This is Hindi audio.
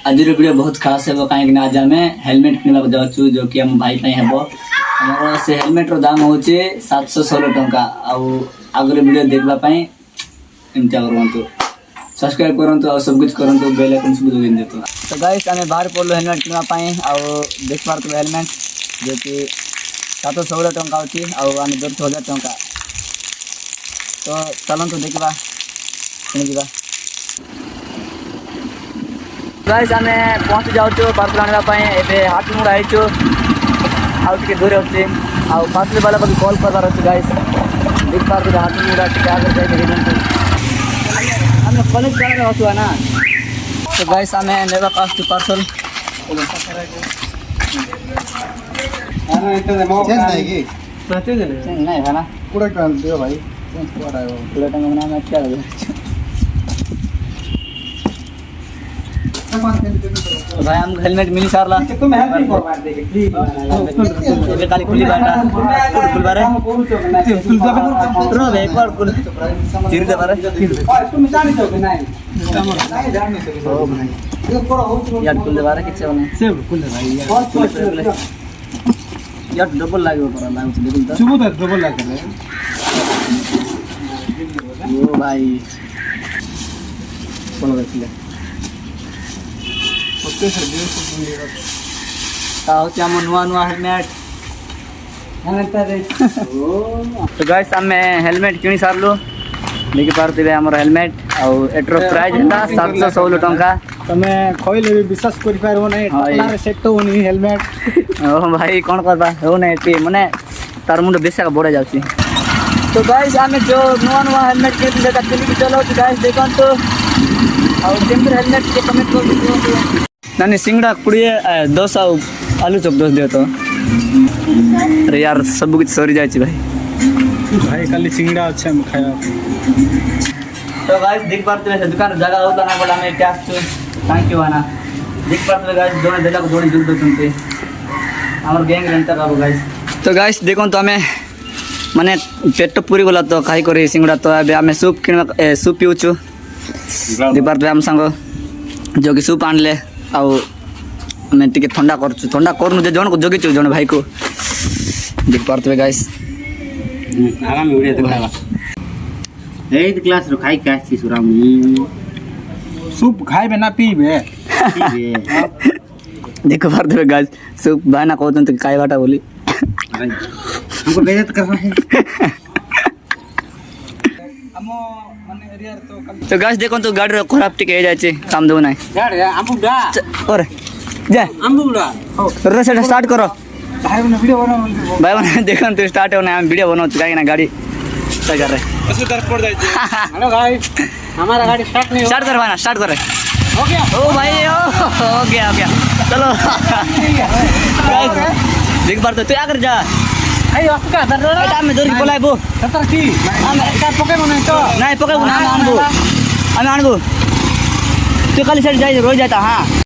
आज वीडियो बहुत खास है कहीं आज आम हेलमेट किणवाक जाऊँ जो कि आम भाई हम आमर से हेलमेट रो दाम हूँ 716 टंका आगे वीडियो देखापी एमती करूँ सब्सक्राइब करूँ सब कुछ करूँ बेल आइकन सब दे देते। तो गाइस आम बाहर पड़लु हेलमेट किणवाई देख पार्थ हेलमेट जो कि 716 टंका अच्छी आम दौर 1000 टंका। तो चलतु देखा किणवा गाइस आम पहुँची जाऊँ पार्सल आनापी ए हाथमुड़ा आउे दूर अच्छे पार्सल वाला को कॉल करार अच्छे गाइस देख पार्थ हाथमुड़ा आगे जाए आम कॉलेज जाने अच्छुआ ना। तो गाइस आम नेबा आसु पार्सल नहीं है ना भाई भाई हम हेलमेट मिली सारला खाली खुली बाटा खुल बारे रो एक बार खुल तीर दे बारे यार खुल दे बारे किछे बने सेव खुल दे भाई यार डबल लागो पर लागो देखुन त सुबह त डबल लागले ओ भाई कोन देखले नुआ हेलमेट तो गाइस आम हेलमेट किणी सारू देखी पारे आम हेलमेट एटर प्राइस है 716 टंका तमे कहले भी विश्वास कर पारबो नहीं सेट होनी हेलमेट ओ भाई कौन करबा हो नहीं माने तार मुंड बेसा बड़ा जाउची। तो गाइस आम जो नुआ हेलमेट के चलो गाइस देखो तो हेलमेट के कमेंट कर नानी सिंगड़ा 10 आलू चॉप 10 दियो तो अरे यार सब कुछ सरी जाए भाई खाली सिंगड़ा अच्छे हम खाया। तो गाइस देख पारते दुकान जगह होता ना बोला मैं टैक्स थैंक यू आना देख पारते गाइस दोने देला को दोने जुड़ दउचंते हमर गैंग रेंटा बाबू गाइस। तो गाइस देखो तो हमें माने पेट पूरी गला तो खाई करे सिंगड़ा तो अबे हमें सूप किन सूप पिउछु देख पारते हम संग जो कि सूप आनले मैं टे ठंडा कर जन को जगिचु जन भाई को देख पारे गाइस आगामी वीडियो देखा 8th क्लास रो खाई का छी सुरामी सूप खाइबे ना पीबे देख पारे गाइस सूप भाईना कहते तो खाई बाटा बोली हमको बेइज्जत कर रहा है। तो गाइस देखो तो गाड़ी रो खराब टिके जाय काम दो ना यार आंबुडा और जा आंबुडा रे से स्टार्ट करो भाई ने वीडियो बनाओ भाई बना देखो तो स्टार्ट होना हम वीडियो बनाओ काहे ना गाड़ी क्या कर रहे ऐसे तरफ पड़ जाए। हेलो गाइस हमारा गाड़ी स्टार्ट नहीं स्टार्ट करवाना स्टार्ट करे हो गया ओ भाई हो गया चलो देख पार तो तू आकर जा आई आपका एटा में जोर बोलाइबो सतर की का पके बने तो नहीं पके ना आनबो तू खाली साइड जाई रोज जाता हां।